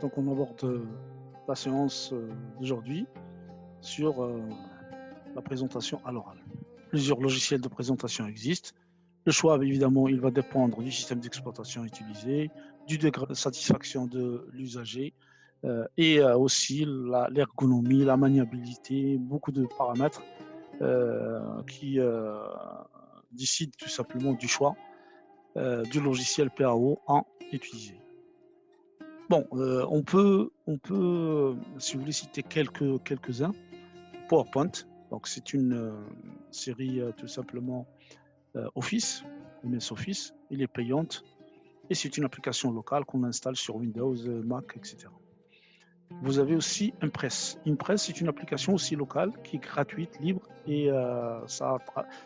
Donc on aborde la séance d'aujourd'hui sur la présentation à l'oral. Plusieurs logiciels de présentation existent. Le choix, évidemment, il va dépendre du système d'exploitation utilisé, du degré de satisfaction de l'usager et aussi l'ergonomie, la maniabilité, beaucoup de paramètres qui décident tout simplement du choix du logiciel PAO à utiliser. Bon, on peut, si vous voulez citer quelques-uns. PowerPoint, donc c'est une série tout simplement Office, MS Office, il est payante et c'est une application locale qu'on installe sur Windows, Mac, etc. Vous avez aussi Impress. Impress, c'est une application aussi locale qui est gratuite, libre et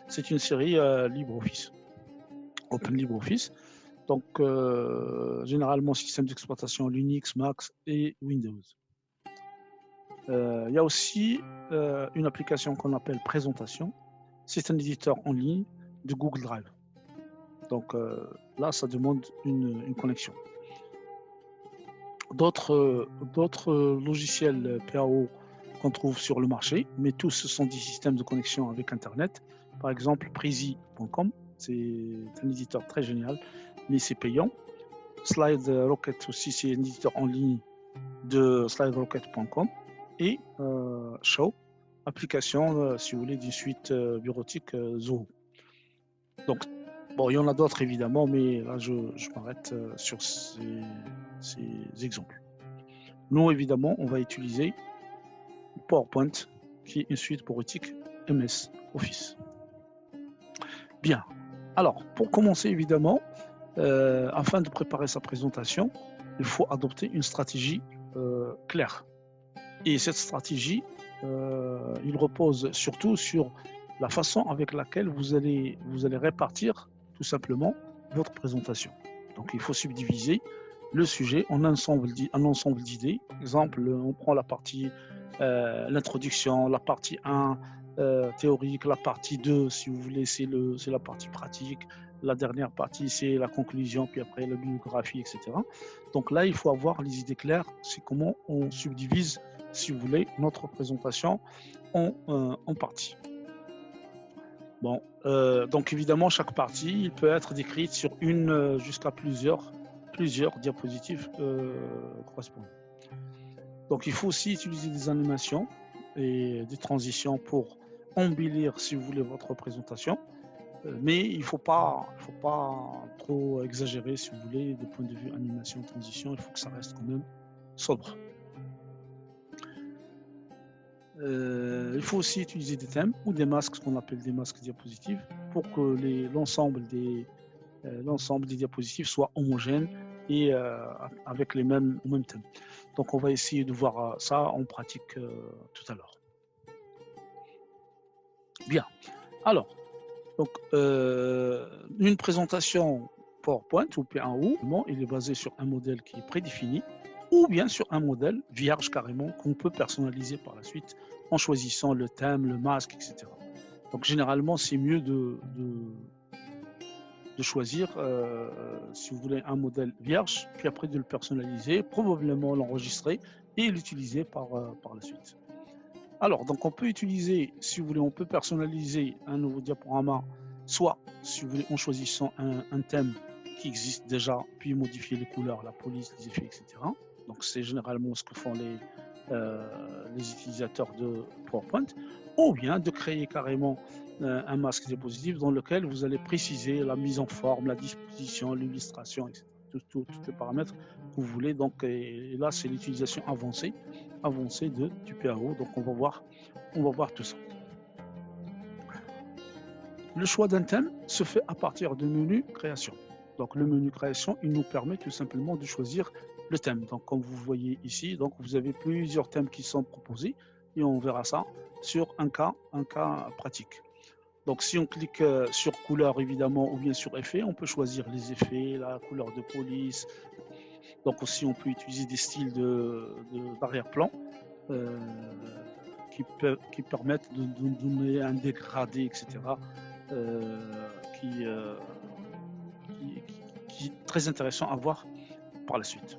c'est une série LibreOffice, Open LibreOffice. Donc, généralement, système d'exploitation Linux, Mac et Windows. Il y a aussi une application qu'on appelle Présentation. C'est un éditeur en ligne de Google Drive. Donc là, ça demande une connexion. D'autres logiciels PAO qu'on trouve sur le marché, mais tous ce sont des systèmes de connexion avec Internet. Par exemple, Prezi.com, c'est un éditeur très génial, mais c'est payant. SlideRocket aussi, c'est un éditeur en ligne de SlideRocket.com. Et Show, application, si vous voulez, d'une suite bureautique Zoho. Donc, bon, il y en a d'autres évidemment, mais là, je m'arrête sur ces exemples. Nous, évidemment, on va utiliser PowerPoint, qui est une suite bureautique MS Office. Bien. Alors, pour commencer, évidemment, afin de préparer sa présentation, il faut adopter une stratégie claire. Et cette stratégie, il repose surtout sur la façon avec laquelle vous allez répartir tout simplement votre présentation. Donc il faut subdiviser le sujet en un ensemble d'idées. Exemple, on prend la partie l'introduction, la partie 1 théorique, la partie 2, si vous voulez, c'est la partie pratique. La dernière partie, c'est la conclusion, puis après la biographie, etc. Donc là, il faut avoir les idées claires, c'est comment on subdivise, si vous voulez, notre présentation en parties. Bon, donc évidemment, chaque partie, il peut être décrite sur une jusqu'à plusieurs diapositives correspondantes. Donc il faut aussi utiliser des animations et des transitions pour embellir, si vous voulez, votre présentation. Mais il ne faut pas trop exagérer, si vous voulez, du point de vue animation, transition. Il faut que ça reste quand même sobre. Il faut aussi utiliser des thèmes ou des masques, ce qu'on appelle des masques diapositives, pour que l'ensemble des diapositives soit homogène et avec les mêmes thèmes. Donc on va essayer de voir ça en pratique tout à l'heure. Bien. Alors, donc une présentation PowerPoint ou PAO, il est basé sur un modèle qui est prédéfini, ou bien sur un modèle vierge carrément qu'on peut personnaliser par la suite en choisissant le thème, le masque, etc. Donc généralement, c'est mieux de choisir, si vous voulez, un modèle vierge, puis après de le personnaliser, probablement l'enregistrer et l'utiliser par la suite. Alors, donc on peut utiliser, si vous voulez, on peut personnaliser un nouveau diaporama, soit, si vous voulez, en choisissant un thème qui existe déjà, puis modifier les couleurs, la police, les effets, etc. Donc c'est généralement ce que font les utilisateurs de PowerPoint, ou bien de créer carrément un masque diapositive dans lequel vous allez préciser la mise en forme, la disposition, l'illustration, etc. Tous les paramètres que vous voulez. Donc, et là, c'est l'utilisation avancée du PAO. Donc, on va voir tout ça. Le choix d'un thème se fait à partir du menu création. Donc, le menu création, il nous permet tout simplement de choisir le thème. Donc, comme vous voyez ici, donc vous avez plusieurs thèmes qui sont proposés et on verra ça sur un cas pratique. Donc, si on clique sur couleur, évidemment, ou bien sur effet, on peut choisir les effets, la couleur de police. Donc, aussi, on peut utiliser des styles d'arrière-plan qui permettent de donner un dégradé, etc., qui est très intéressant à voir par la suite.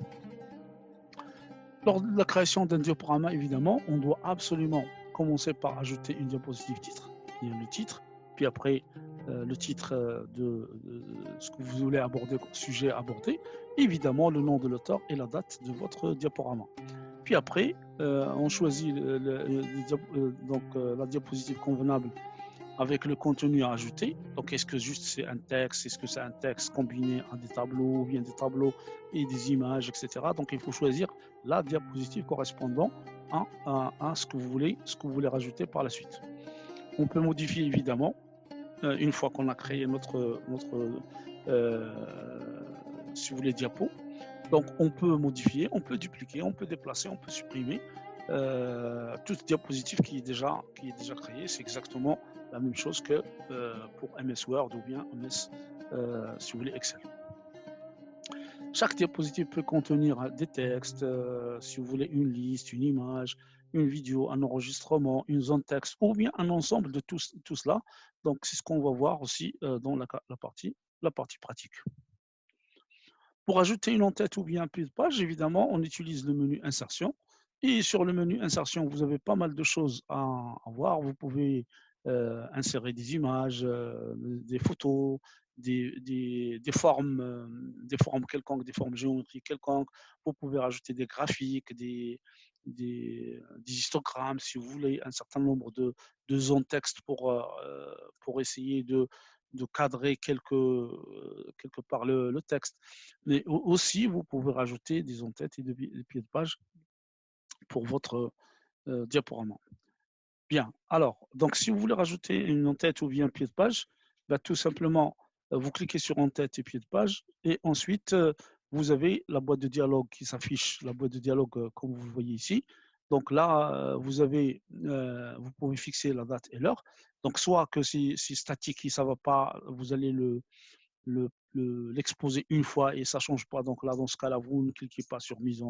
Lors de la création d'un diaporama, évidemment, on doit absolument commencer par ajouter une diapositive titre, il y a le titre, puis après le titre de ce que vous voulez aborder, sujet abordé, évidemment le nom de l'auteur et la date de votre diaporama. Puis après, on choisit la diapositive convenable avec le contenu à ajouter. Donc, est-ce que juste c'est un texte, est-ce que c'est un texte combiné à des tableaux, ou bien des tableaux et des images, etc. Donc, il faut choisir la diapositive correspondant à ce que vous voulez rajouter par la suite. On peut modifier évidemment une fois qu'on a créé notre si vous voulez, diapo. Donc, on peut modifier, on peut dupliquer, on peut déplacer, on peut supprimer toute diapositive qui est déjà créée. C'est exactement la même chose que pour MS Word ou bien MS, si vous voulez, Excel. Chaque diapositive peut contenir des textes, si vous voulez, une liste, une image, une vidéo, un enregistrement, une zone texte, ou bien un ensemble de tout cela. Donc, c'est ce qu'on va voir aussi dans la partie pratique. Pour ajouter une en-tête ou bien un pied de page, évidemment, on utilise le menu insertion. Et sur le menu insertion, vous avez pas mal de choses à voir. Vous pouvez insérer des images, des photos, des formes quelconques, des formes géométriques quelconques. Vous pouvez rajouter des graphiques, des histogrammes, si vous voulez, un certain nombre de zones texte pour essayer de cadrer quelque part le texte. Mais aussi, vous pouvez rajouter des en-têtes et des pieds de page pour votre diaporama. Bien, alors, donc si vous voulez rajouter une en-tête ou bien un pied de page, bah, tout simplement, vous cliquez sur en-tête et pied de page, et ensuite, vous avez la boîte de dialogue qui s'affiche, la boîte de dialogue comme vous le voyez ici. Donc là, vous pouvez fixer la date et l'heure. Donc soit que c'est statique et ça ne va pas, vous allez l'exposer une fois et ça ne change pas. Donc là, dans ce cas-là, vous ne cliquez pas sur mise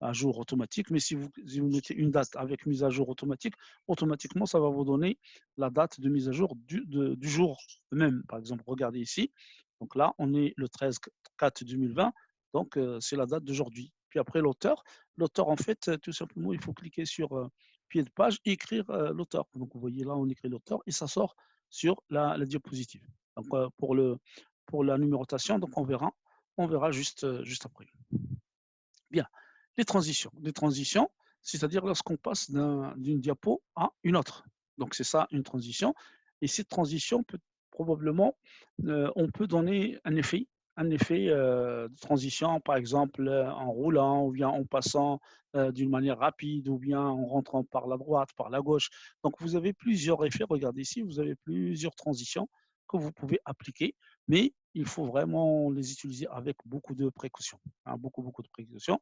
à jour automatique. Mais si vous mettez une date avec mise à jour automatique, automatiquement, ça va vous donner la date de mise à jour du jour même. Par exemple, regardez ici. Donc là, on est le 13/4/2020. Donc, c'est la date d'aujourd'hui. Puis après, l'auteur. L'auteur, en fait, tout simplement, il faut cliquer sur pied de page et écrire l'auteur. Donc, vous voyez là, on écrit l'auteur et ça sort sur la diapositive. Donc, pour la numérotation, donc on verra juste après. Bien, les transitions. Les transitions, c'est-à-dire lorsqu'on passe d'une diapo à une autre. Donc c'est ça une transition. Et cette transition peut probablement, on peut donner un effet de transition, par exemple en roulant, ou bien en passant d'une manière rapide, ou bien en rentrant par la droite, par la gauche. Donc vous avez plusieurs effets. Regardez ici, vous avez plusieurs transitions que vous pouvez appliquer, mais il faut vraiment les utiliser avec beaucoup de précautions, hein, beaucoup de précautions.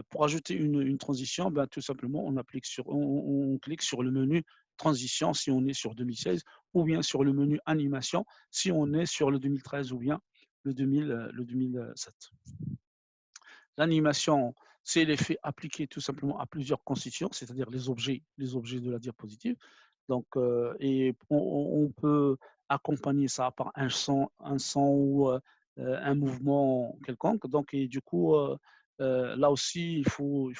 Pour ajouter une transition, ben, tout simplement, on clique sur le menu transition si on est sur 2016, ou bien sur le menu animation si on est sur le 2013 ou bien le 2007. L'animation, c'est l'effet appliqué tout simplement à plusieurs constituants, c'est-à-dire les objets de la diapositive. Donc, et on peut accompagner ça par un son ou un mouvement quelconque. Donc, et du coup, là aussi, il faut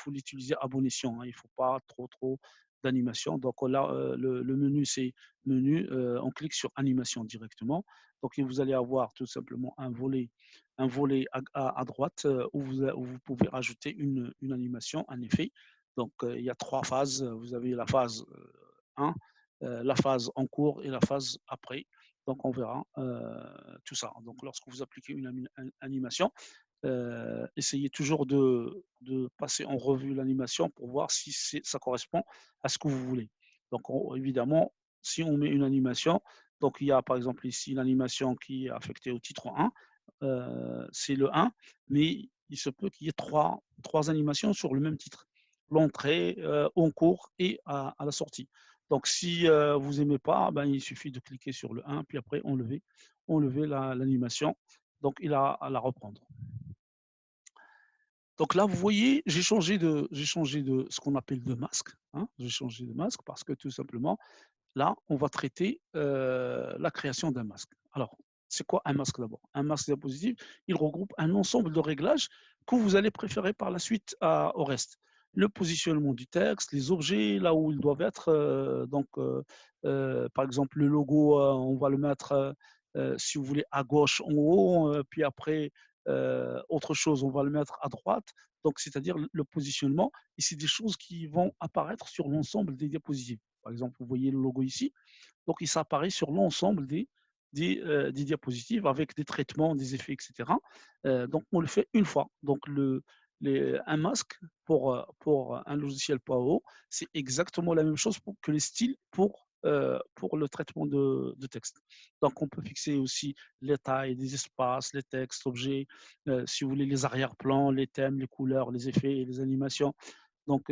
l'utiliser à bon escient, hein. Il ne faut pas trop d'animation. Donc là, le menu, c'est menu, on clique sur animation directement. Donc, et vous allez avoir tout simplement un volet à droite où vous pouvez rajouter une animation, un effet. Donc, il y a 3 phases. Vous avez la phase 1, la phase en cours et la phase après. Donc, on verra tout ça. Donc, lorsque vous appliquez une animation, essayez toujours de passer en revue l'animation pour voir si ça correspond à ce que vous voulez. Donc, évidemment, si on met une animation, donc il y a par exemple ici l'animation qui est affectée au titre 1, c'est le 1, mais il se peut qu'il y ait trois animations sur le même titre. L'entrée, en cours et à la sortie. Donc si vous n'aimez pas, ben, il suffit de cliquer sur le 1, puis après enlever l'animation, donc il a à la reprendre. Donc là, vous voyez, j'ai changé de ce qu'on appelle de masque, hein. J'ai changé de masque parce que tout simplement, là, on va traiter la création d'un masque. Alors, c'est quoi un masque d'abord? Un masque diapositive, il regroupe un ensemble de réglages que vous allez préférer par la suite au reste. Le positionnement du texte, les objets, là où ils doivent être. Par exemple, le logo, on va le mettre, si vous voulez, à gauche en haut, puis après, autre chose, on va le mettre à droite. Donc, c'est-à-dire le positionnement, et c'est des choses qui vont apparaître sur l'ensemble des diapositives. Par exemple, vous voyez le logo ici, donc il s'apparaît sur l'ensemble des diapositives avec des traitements, des effets, etc. Donc on le fait une fois. Donc un masque pour un logiciel PAO, c'est exactement la même chose que les styles pour le traitement de texte. Donc on peut fixer aussi les tailles, des espaces, les textes, objets, si vous voulez, les arrière-plans, les thèmes, les couleurs, les effets, les animations. Donc,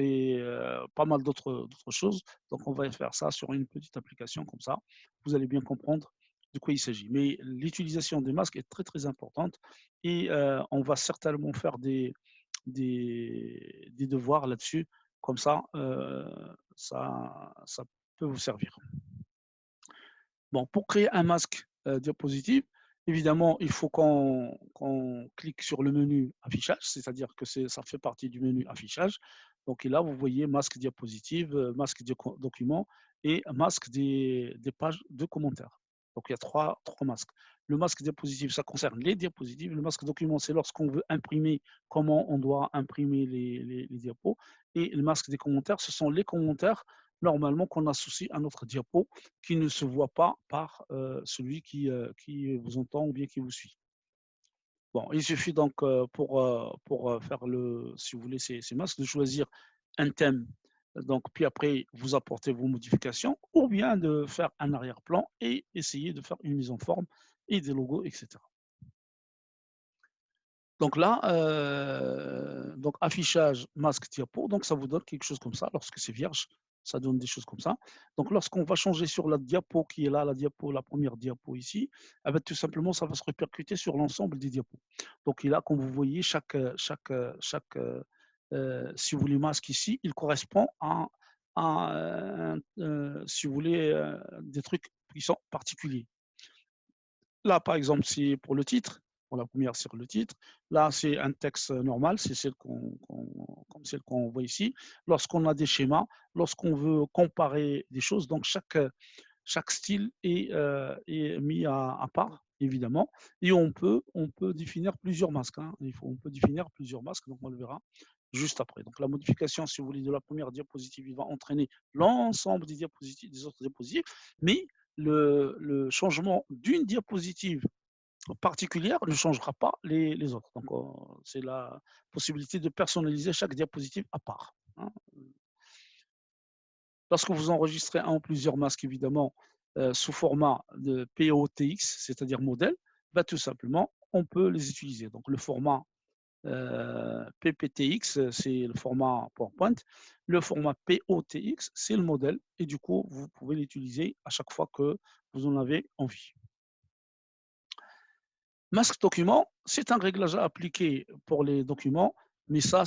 pas mal d'autres choses. Donc, on va faire ça sur une petite application comme ça. Vous allez bien comprendre de quoi il s'agit. Mais l'utilisation des masques est très, très importante et on va certainement faire des devoirs là-dessus. Comme ça, ça peut vous servir. Bon, pour créer un masque diapositive, évidemment, il faut qu'on clique sur le menu affichage, c'est-à-dire que ça fait partie du menu affichage. Donc et là, vous voyez masque diapositive, masque document et masque des pages de commentaires. Donc il y a trois masques. Le masque diapositive, ça concerne les diapositives. Le masque document, c'est lorsqu'on veut imprimer, comment on doit imprimer les diapos. Et le masque des commentaires, ce sont les commentaires normalement qu'on associe à notre diapo qui ne se voit pas par celui qui vous entend ou bien qui vous suit. Bon, il suffit donc pour faire si vous voulez, ces masques, de choisir un thème. Donc, puis après, vous apportez vos modifications, ou bien de faire un arrière-plan et essayer de faire une mise en forme et des logos, etc. Donc là, donc affichage, masque, diapo, donc ça vous donne quelque chose comme ça. Lorsque c'est vierge, ça donne des choses comme ça. Donc lorsqu'on va changer sur la diapo qui est là, la première diapo ici, eh ben, tout simplement, ça va se répercuter sur l'ensemble des diapos. Donc là, comme vous voyez, si vous voulez, masque ici, il correspond si vous voulez, des trucs qui sont particuliers. Là, par exemple, c'est pour le titre. Pour la première, c'est le titre. Là, c'est un texte normal, c'est comme celle qu'on voit ici. Lorsqu'on a des schémas, lorsqu'on veut comparer des choses, donc chaque style est mis à part, évidemment. Et on peut définir plusieurs masques. Hein. On peut définir plusieurs masques, donc on le verra juste après. Donc la modification, si vous voulez, de la première diapositive, il va entraîner l'ensemble des diapositives, des autres diapositives, mais le changement d'une diapositive particulière ne changera pas les autres. Donc, c'est la possibilité de personnaliser chaque diapositive à part. Hein. Lorsque vous enregistrez un ou plusieurs masques, évidemment, sous format de POTX, c'est-à-dire modèle, bah, tout simplement, on peut les utiliser. Donc, le format PPTX, c'est le format PowerPoint. Le format POTX, c'est le modèle. Et du coup, vous pouvez l'utiliser à chaque fois que vous en avez envie. Masque document, c'est un réglage à appliquer pour les documents, mais ça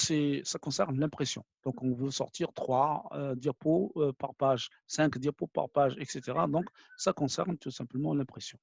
concerne l'impression. Donc, on veut sortir 3 diapos par page, 5 diapos par page, etc. Donc, ça concerne tout simplement l'impression.